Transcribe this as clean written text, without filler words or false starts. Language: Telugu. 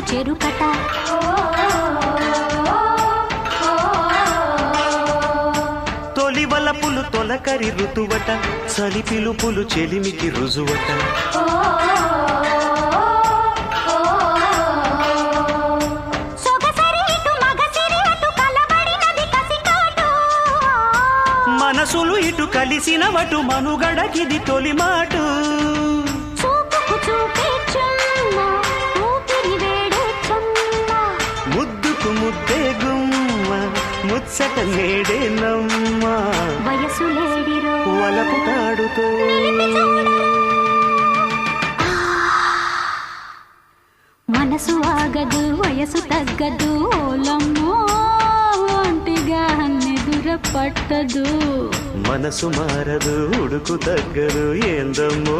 చెరుకట తొలి వలపులు తొలకరి ఋతువట చలి పిలుపులు చెలిమికి రుజువట మనసులు ఇటు కలిసినవటు మనుగడకిది తొలి మాటు ముద్దుకు ముద్దే గుమ్మ ముచ్చట నేడే నమ్మ వలపు తాడుతో మనసు ఆగదు వయసు తగ్గదు ఓలమ్మో ఒంటిగా నిదుర పట్టదు మనసు మారదు ఉడుకు తగ్గదు ఏందమ్మో